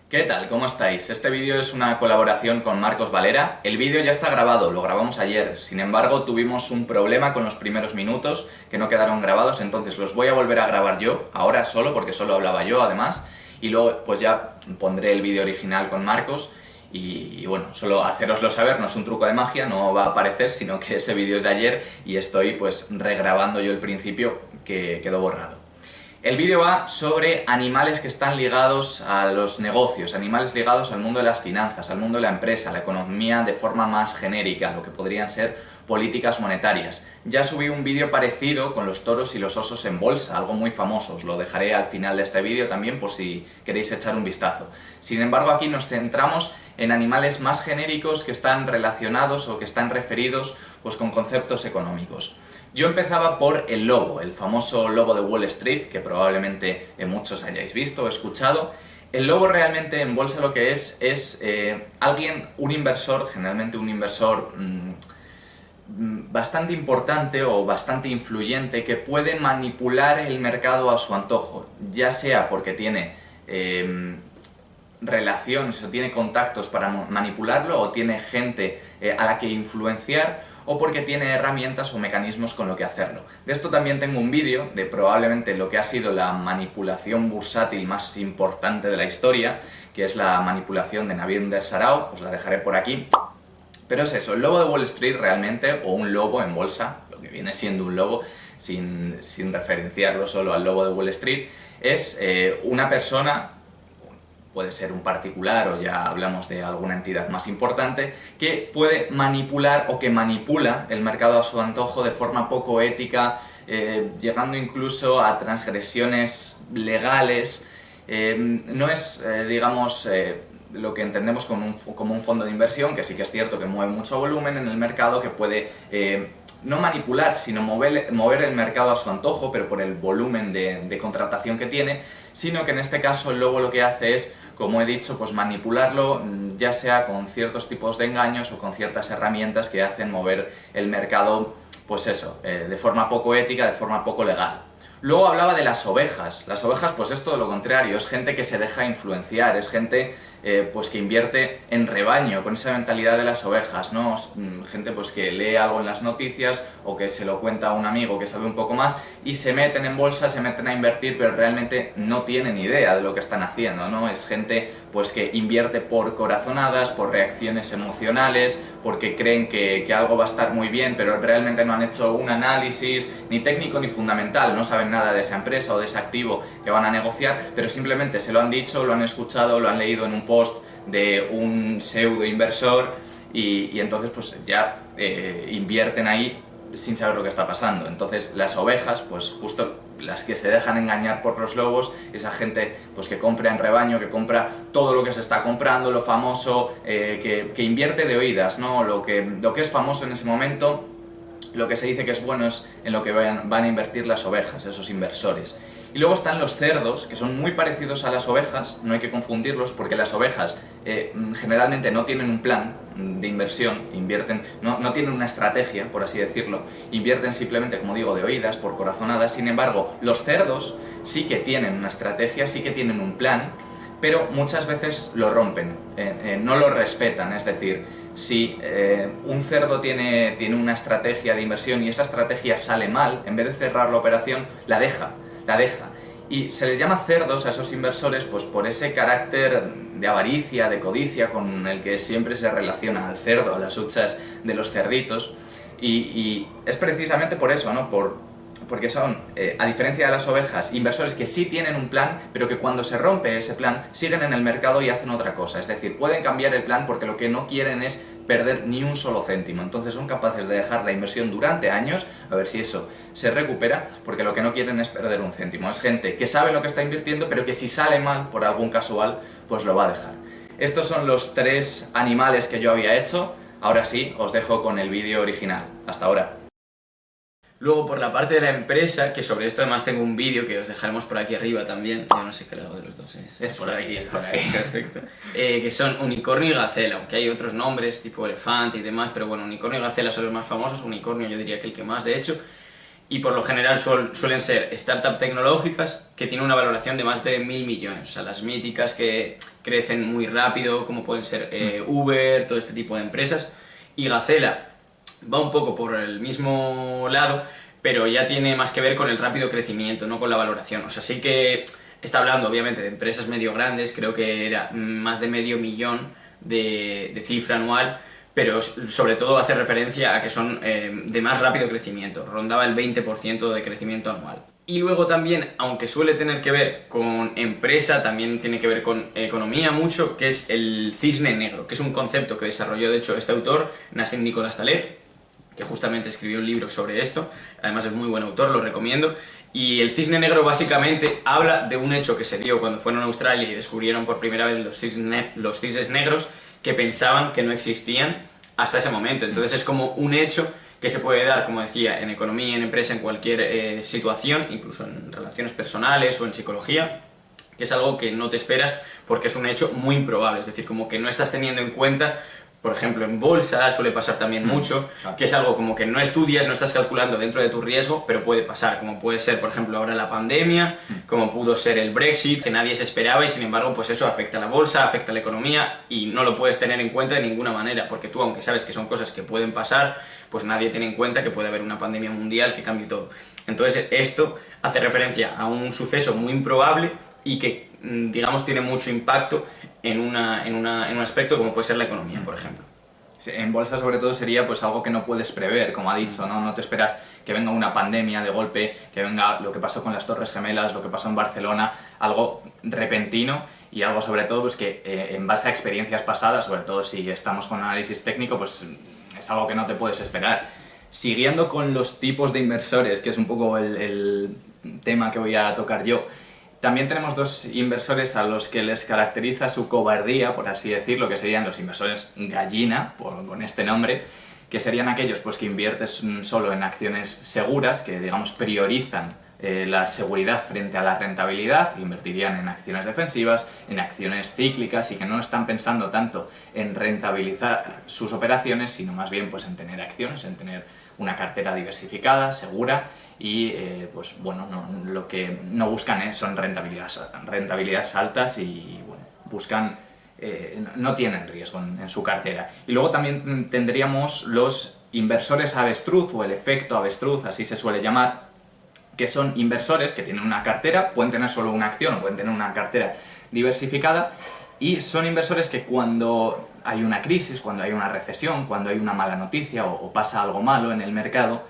¿Qué tal? ¿Cómo estáis? Este vídeo es una colaboración con Marcos Valera. El vídeo ya está grabado, lo grabamos ayer. Sin embargo, tuvimos un problema con los primeros minutos que no quedaron grabados, entonces los voy a volver a grabar yo, ahora solo, porque solo hablaba yo además, y luego pues ya pondré el vídeo original con Marcos. Y bueno, solo hacéroslo saber, no es un truco de magia, no va a aparecer, sino que ese vídeo es de ayer y estoy pues regrabando yo el principio que quedó borrado. El vídeo va sobre animales que están ligados a los negocios, animales ligados al mundo de las finanzas, al mundo de la empresa, a la economía de forma más genérica, lo que podrían ser políticas monetarias. Ya subí un vídeo parecido con los toros y los osos en bolsa, algo muy famoso, os lo dejaré al final de este vídeo también por si queréis echar un vistazo. Sin embargo, aquí nos centramos en animales más genéricos que están relacionados o que están referidos pues, con conceptos económicos. Yo empezaba por el lobo, el famoso lobo de Wall Street, que probablemente muchos hayáis visto o escuchado. El lobo realmente en bolsa lo que es alguien, un inversor, generalmente un inversor bastante importante o bastante influyente que puede manipular el mercado a su antojo, ya sea porque tiene relaciones o tiene contactos para manipularlo o tiene gente a la que influenciar o porque tiene herramientas o mecanismos con lo que hacerlo. De esto también tengo un vídeo de probablemente lo que ha sido la manipulación bursátil más importante de la historia, que es la manipulación de Navinder Sarao, os la dejaré por aquí. Pero es eso, el lobo de Wall Street realmente, o un lobo en bolsa, lo que viene siendo un lobo, sin referenciarlo solo al lobo de Wall Street, es una persona, puede ser un particular o ya hablamos de alguna entidad más importante, que puede manipular o que manipula el mercado a su antojo de forma poco ética, llegando incluso a transgresiones legales. No es, digamos, lo que entendemos como un fondo de inversión, que sí que es cierto que mueve mucho volumen en el mercado, que puede no manipular, sino mover el mercado a su antojo, pero por el volumen de contratación que tiene, sino que en este caso el lobo lo que hace es, como he dicho, pues manipularlo, ya sea con ciertos tipos de engaños o con ciertas herramientas que hacen mover el mercado, pues eso, de forma poco ética, de forma poco legal. Luego hablaba de las ovejas. Las ovejas, pues es todo lo contrario, es gente que se deja influenciar, es gente pues que invierte en rebaño, con esa mentalidad de las ovejas, ¿no? Gente pues que lee algo en las noticias o que se lo cuenta a un amigo que sabe un poco más y se meten en bolsa, se meten a invertir, pero realmente no tienen idea de lo que están haciendo, ¿no? Es gente pues que invierte por corazonadas, por reacciones emocionales, porque creen que algo va a estar muy bien, pero realmente no han hecho un análisis ni técnico ni fundamental, no saben nada de esa empresa o de ese activo que van a negociar, pero simplemente se lo han dicho, lo han escuchado, lo han leído en un post de un pseudo inversor y entonces pues ya invierten ahí sin saber lo que está pasando. Entonces las ovejas, pues justo las que se dejan engañar por los lobos, esa gente pues que compra en rebaño, que compra todo lo que se está comprando, lo famoso, que invierte de oídas, ¿no? Lo que es famoso en ese momento, lo que se dice que es bueno es en lo que van a invertir las ovejas, esos inversores. Y luego están los cerdos, que son muy parecidos a las ovejas, no hay que confundirlos, porque las ovejas generalmente no tienen un plan de inversión, invierten, no tienen una estrategia, por así decirlo, invierten simplemente, como digo, de oídas, por corazonadas. Sin embargo, los cerdos sí que tienen una estrategia, sí que tienen un plan, pero muchas veces lo rompen, no lo respetan, es decir, si un cerdo tiene una estrategia de inversión y esa estrategia sale mal, en vez de cerrar la operación, la deja. Y se les llama cerdos a esos inversores pues por ese carácter de avaricia, de codicia con el que siempre se relaciona al cerdo, a las huchas de los cerditos. Y es precisamente por eso, ¿no? Porque son, a diferencia de las ovejas, inversores que sí tienen un plan, pero que cuando se rompe ese plan, siguen en el mercado y hacen otra cosa. Es decir, pueden cambiar el plan porque lo que no quieren es perder ni un solo céntimo. Entonces son capaces de dejar la inversión durante años, a ver si eso se recupera, porque lo que no quieren es perder un céntimo. Es gente que sabe lo que está invirtiendo, pero que si sale mal, por algún casual, pues lo va a dejar. Estos son los 3 animales que yo había hecho. Ahora sí, os dejo con el vídeo original. Hasta ahora. Luego, por la parte de la empresa, que sobre esto además tengo un vídeo que os dejaremos por aquí arriba también, yo no sé qué lado de los dos es. Es por aquí, Perfecto. Que son unicornio y gacela, aunque hay otros nombres, tipo elefante y demás, pero bueno, unicornio y gacela son los más famosos, unicornio yo diría que el que más, de hecho, y por lo general suelen ser startups tecnológicas que tienen una valoración de más de 1.000 millones, o sea, las míticas que crecen muy rápido, como pueden ser Uber, todo este tipo de empresas. Y Gacela va un poco por el mismo lado, pero ya tiene más que ver con el rápido crecimiento, no con la valoración. O sea, sí que está hablando obviamente de empresas medio grandes, creo que era más de medio millón de cifra anual, pero sobre todo hace referencia a que son de más rápido crecimiento, rondaba el 20% de crecimiento anual. Y luego también, aunque suele tener que ver con empresa, también tiene que ver con economía mucho, que es el cisne negro, que es un concepto que desarrolló de hecho este autor, Nassim Nicolás Taleb, que justamente escribió un libro sobre esto, además es muy buen autor, lo recomiendo. Y el cisne negro básicamente habla de un hecho que se dio cuando fueron a Australia y descubrieron por primera vez los cisnes negros, que pensaban que no existían hasta ese momento. Entonces es como un hecho que se puede dar, como decía, en economía, en empresa, en cualquier situación, incluso en relaciones personales o en psicología, que es algo que no te esperas porque es un hecho muy improbable, es decir, como que no estás teniendo en cuenta. Por ejemplo, en bolsa suele pasar también mucho, que es algo como que no estudias, no estás calculando dentro de tu riesgo, pero puede pasar, como puede ser, por ejemplo, ahora la pandemia, como pudo ser el Brexit, que nadie se esperaba y sin embargo, pues eso afecta a la bolsa, afecta a la economía y no lo puedes tener en cuenta de ninguna manera, porque tú, aunque sabes que son cosas que pueden pasar, pues nadie tiene en cuenta que puede haber una pandemia mundial que cambie todo. Entonces, esto hace referencia a un suceso muy improbable y que, digamos, tiene mucho impacto en un aspecto como puede ser la economía, por ejemplo. Sí, en bolsa sobre todo sería pues algo que no puedes prever, como ha dicho, ¿no? No te esperas que venga una pandemia de golpe, que venga lo que pasó con las Torres Gemelas, lo que pasó en Barcelona, algo repentino y algo sobre todo pues que en base a experiencias pasadas, sobre todo si estamos con análisis técnico, pues es algo que no te puedes esperar. Siguiendo con los tipos de inversores, que es un poco el tema que voy a tocar yo, también tenemos dos inversores a los que les caracteriza su cobardía, por así decirlo, que serían los inversores gallina, con este nombre, que serían aquellos pues, que inviertes solo en acciones seguras, que digamos priorizan la seguridad frente a la rentabilidad, invertirían en acciones defensivas, en acciones cíclicas y que no están pensando tanto en rentabilizar sus operaciones, sino más bien pues, en tener acciones, en tener una cartera diversificada, segura y pues bueno, lo que no buscan son rentabilidades altas y bueno, buscan, no tienen riesgo en su cartera. Y luego también tendríamos los inversores avestruz o el efecto avestruz, así se suele llamar, que son inversores que tienen una cartera, pueden tener solo una acción o pueden tener una cartera diversificada y son inversores que cuando hay una crisis, cuando hay una recesión, cuando hay una mala noticia o pasa algo malo en el mercado,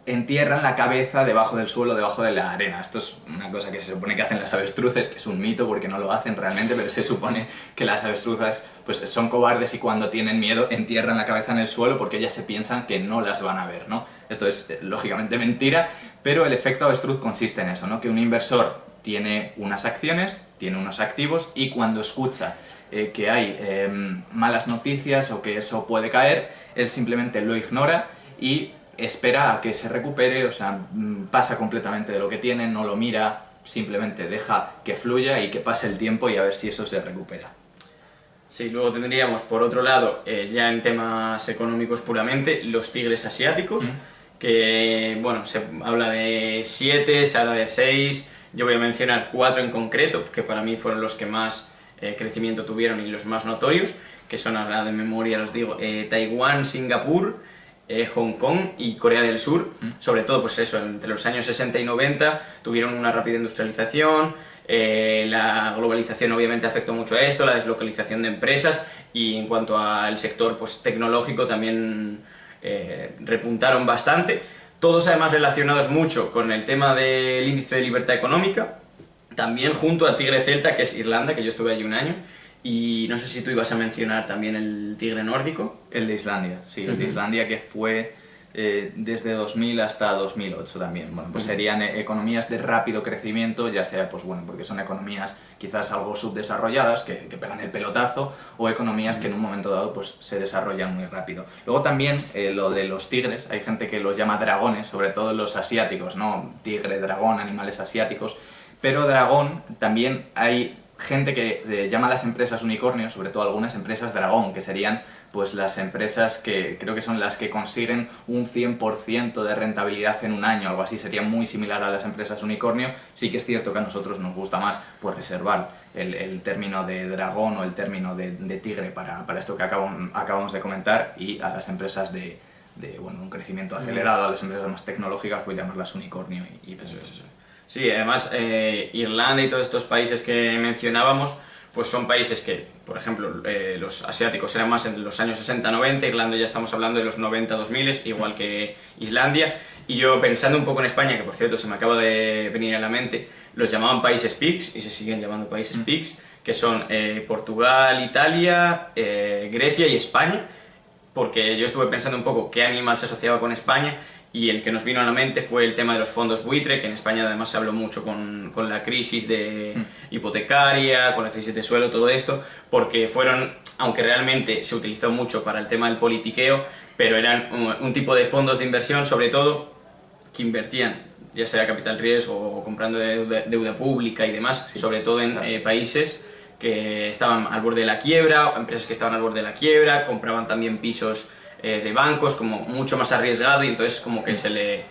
entierran la cabeza debajo del suelo, debajo de la arena. Esto es una cosa que se supone que hacen las avestruces, que es un mito porque no lo hacen realmente, pero se supone que las avestruces pues, son cobardes y cuando tienen miedo entierran la cabeza en el suelo porque ellas se piensan que no las van a ver, ¿no? Esto es lógicamente mentira, pero el efecto avestruz consiste en eso, ¿no? Que un inversor tiene unas acciones, tiene unos activos y cuando escucha que hay malas noticias o que eso puede caer, él simplemente lo ignora y espera a que se recupere, o sea, pasa completamente de lo que tiene, no lo mira, simplemente deja que fluya y que pase el tiempo y a ver si eso se recupera. Sí, luego tendríamos por otro lado, ya en temas económicos puramente, los tigres asiáticos, que bueno, se habla de 7, se habla de 6, yo voy a mencionar 4 en concreto, que para mí fueron los que más crecimiento tuvieron y los más notorios, que son ahora de memoria, los digo, Taiwán, Singapur, Hong Kong y Corea del Sur, sobre todo pues eso, entre los años 60 y 90 tuvieron una rápida industrialización, la globalización obviamente afectó mucho a esto, la deslocalización de empresas y en cuanto al sector pues, tecnológico también repuntaron bastante, todos además relacionados mucho con el tema del índice de libertad económica, también junto al tigre celta que es Irlanda, que yo estuve allí un año. Y no sé si tú ibas a mencionar también el tigre nórdico. El de Islandia, sí, el de Islandia que fue desde 2000 hasta 2008 también. Bueno, pues serían economías de rápido crecimiento, ya sea pues bueno, porque son economías quizás algo subdesarrolladas, que pegan el pelotazo, o economías que en un momento dado pues se desarrollan muy rápido. Luego también lo de los tigres, hay gente que los llama dragones, sobre todo los asiáticos, ¿no? Tigre, dragón, animales asiáticos, pero dragón también hay gente que llama a las empresas unicornio, sobre todo algunas empresas dragón, que serían pues las empresas que creo que son las que consiguen un 100% de rentabilidad en un año, algo así, sería muy similar a las empresas unicornio. Sí que es cierto que a nosotros nos gusta más pues reservar el término de dragón o el término de tigre para esto que acabamos de comentar, y a las empresas de bueno, un crecimiento acelerado, a las empresas más tecnológicas, pues llamarlas unicornio y eso. Sí, además Irlanda y todos estos países que mencionábamos, pues son países que, por ejemplo, los asiáticos eran más en los años 60-90, Irlanda ya estamos hablando de los 90-2000, igual que Islandia, y yo pensando un poco en España, que por cierto se me acaba de venir a la mente, los llamaban países PIGS, y se siguen llamando países PIGS, que son Portugal, Italia, Grecia y España, porque yo estuve pensando un poco qué animal se asociaba con España, y el que nos vino a la mente fue el tema de los fondos buitre, que en España además se habló mucho con la crisis hipotecaria, con la crisis de suelo, todo esto, porque fueron, aunque realmente se utilizó mucho para el tema del politiqueo, pero eran un tipo de fondos de inversión, sobre todo, que invertían, ya sea capital riesgo o comprando deuda pública y demás, sí, sobre todo en países que estaban al borde de la quiebra, empresas que estaban al borde de la quiebra, compraban también pisos de bancos, como mucho más arriesgado, y entonces como que se le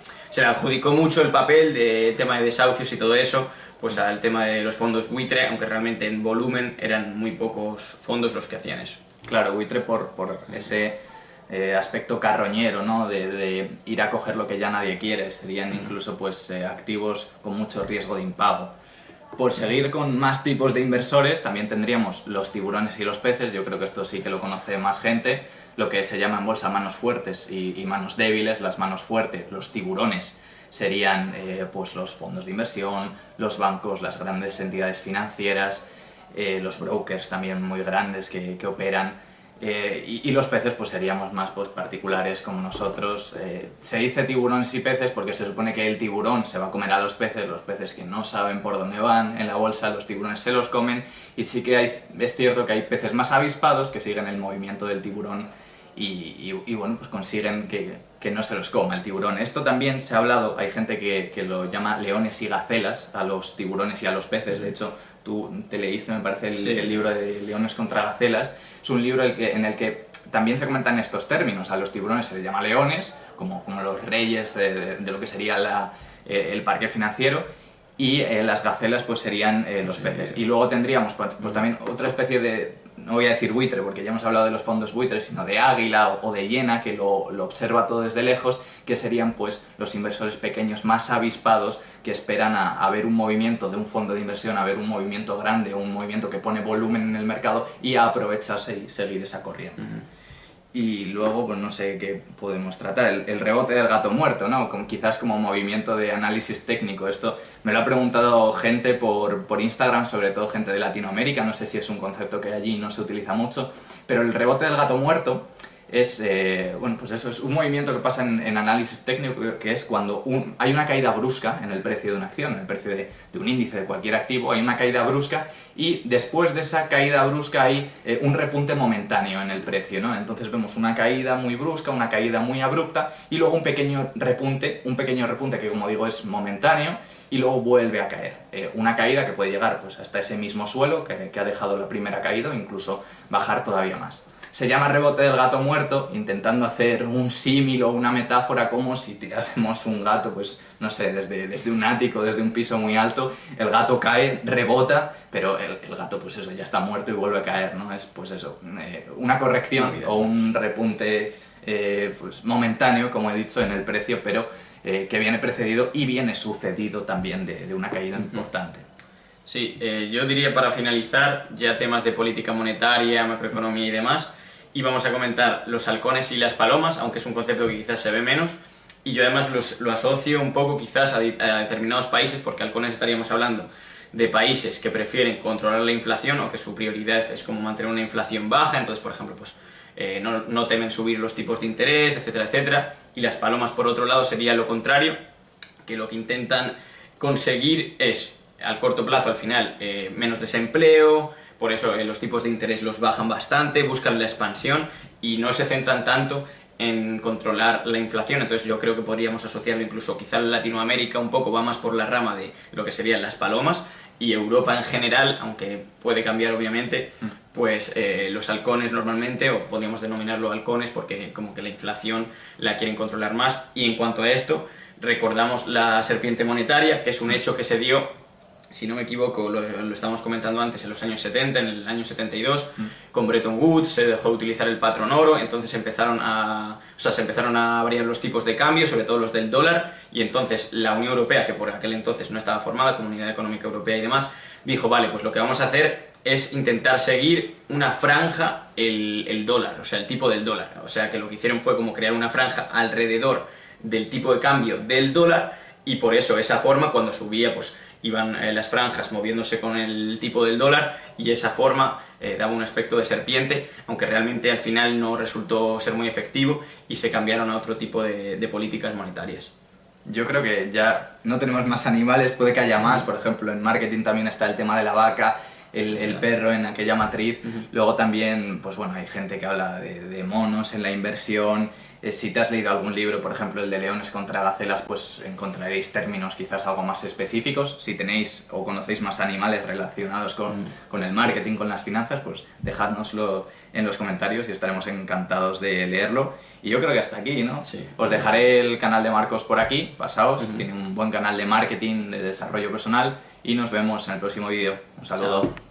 adjudicó mucho el papel del tema de desahucios y todo eso, pues al tema de los fondos buitre, aunque realmente en volumen eran muy pocos fondos los que hacían eso. Claro, buitre por ese aspecto carroñero, ¿no? De ir a coger lo que ya nadie quiere, serían incluso pues activos con mucho riesgo de impago. Por seguir con más tipos de inversores, también tendríamos los tiburones y los peces. Yo creo que esto sí que lo conoce más gente, lo que se llama en bolsa manos fuertes y manos débiles. Las manos fuertes, los tiburones, serían pues los fondos de inversión, los bancos, las grandes entidades financieras, los brokers también muy grandes que operan. Y los peces pues seríamos más pues, particulares como nosotros. Se dice tiburones y peces porque se supone que el tiburón se va a comer a los peces que no saben por dónde van en la bolsa, los tiburones se los comen, y sí que es cierto que hay peces más avispados que siguen el movimiento del tiburón y bueno, pues consiguen que no se los coma el tiburón. Esto también se ha hablado, hay gente que lo llama leones y gacelas a los tiburones y a los peces. De hecho, tú te leíste, me parece, el libro de Leones contra Gacelas. Es un libro en el que también se comentan estos términos. A los tiburones se les llama leones, como los reyes de lo que sería el parque financiero, y las gacelas pues serían los peces. Y luego tendríamos pues también otra especie de, no voy a decir buitre porque ya hemos hablado de los fondos buitres, sino de águila o de hiena, que lo observa todo desde lejos, que serían pues los inversores pequeños más avispados que esperan a ver un movimiento de un fondo de inversión, a ver un movimiento grande, un movimiento que pone volumen en el mercado, y a aprovecharse y seguir esa corriente. Y luego, pues no sé qué podemos tratar, el rebote del gato muerto, ¿no? Quizás como movimiento de análisis técnico. Esto me lo ha preguntado gente por Instagram, sobre todo gente de Latinoamérica. No sé si es un concepto que allí no se utiliza mucho, pero el rebote del gato muerto es, bueno, pues eso es un movimiento que pasa en análisis técnico, que es cuando hay una caída brusca en el precio de una acción, en el precio de un índice de cualquier activo, hay una caída brusca, y después de esa caída brusca hay un repunte momentáneo en el precio, ¿no? Entonces vemos una caída muy brusca, una caída muy abrupta, y luego un pequeño repunte que, como digo, es momentáneo, y luego vuelve a caer. Una caída que puede llegar pues, hasta ese mismo suelo que ha dejado la primera caída, o incluso bajar todavía más. Se llama rebote del gato muerto, intentando hacer un símil o una metáfora como si tirásemos un gato, pues no sé, desde un ático, desde un piso muy alto, el gato cae, rebota, pero el gato pues eso, ya está muerto y vuelve a caer, ¿no? Es pues eso, una corrección o un repunte pues, momentáneo, como he dicho, en el precio, pero que viene precedido y viene sucedido también de una caída importante. Sí, yo diría para finalizar ya temas de política monetaria, macroeconomía y demás, y vamos a comentar los halcones y las palomas, aunque es un concepto que quizás se ve menos, y yo además lo asocio un poco quizás a determinados países, porque halcones estaríamos hablando de países que prefieren controlar la inflación, o que su prioridad es como mantener una inflación baja, entonces por ejemplo pues no temen subir los tipos de interés, etcétera, etcétera, y las palomas por otro lado sería lo contrario, que lo que intentan conseguir es, al corto plazo al final, menos desempleo. Por eso los tipos de interés los bajan bastante, buscan la expansión y no se centran tanto en controlar la inflación, entonces yo creo que podríamos asociarlo incluso, quizá Latinoamérica un poco va más por la rama de lo que serían las palomas, y Europa en general, aunque puede cambiar obviamente, pues los halcones normalmente, o podríamos denominarlo halcones porque como que la inflación la quieren controlar más. Y en cuanto a esto, recordamos la serpiente monetaria, que es un hecho que se dio, si no me equivoco, lo estábamos comentando antes, en los años 70, en el año 72, con Bretton Woods se dejó de utilizar el patrón oro, entonces se empezaron a variar los tipos de cambio, sobre todo los del dólar, y entonces la Unión Europea, que por aquel entonces no estaba formada, Comunidad Económica Europea y demás, dijo, vale, pues lo que vamos a hacer es intentar seguir una franja el dólar, o sea, el tipo del dólar. O sea, que lo que hicieron fue como crear una franja alrededor del tipo de cambio del dólar, y por eso esa forma, cuando subía, pues iban las franjas moviéndose con el tipo del dólar, y esa forma daba un aspecto de serpiente, aunque realmente al final no resultó ser muy efectivo y se cambiaron a otro tipo de políticas monetarias. Yo creo que ya no tenemos más animales, puede que haya más, por ejemplo en marketing también está el tema de la vaca, el perro en aquella matriz, luego también, pues bueno, hay gente que habla de monos en la inversión. Si te has leído algún libro, por ejemplo el de leones contra gacelas, pues encontraréis términos quizás algo más específicos. Si tenéis o conocéis más animales relacionados con el marketing, con las finanzas, pues dejádnoslo en los comentarios y estaremos encantados de leerlo. Y yo creo que hasta aquí, ¿no? Sí. Os dejaré el canal de Marcos por aquí, pasaos, tiene un buen canal de marketing, de desarrollo personal, y nos vemos en el próximo vídeo. Un saludo. Chao.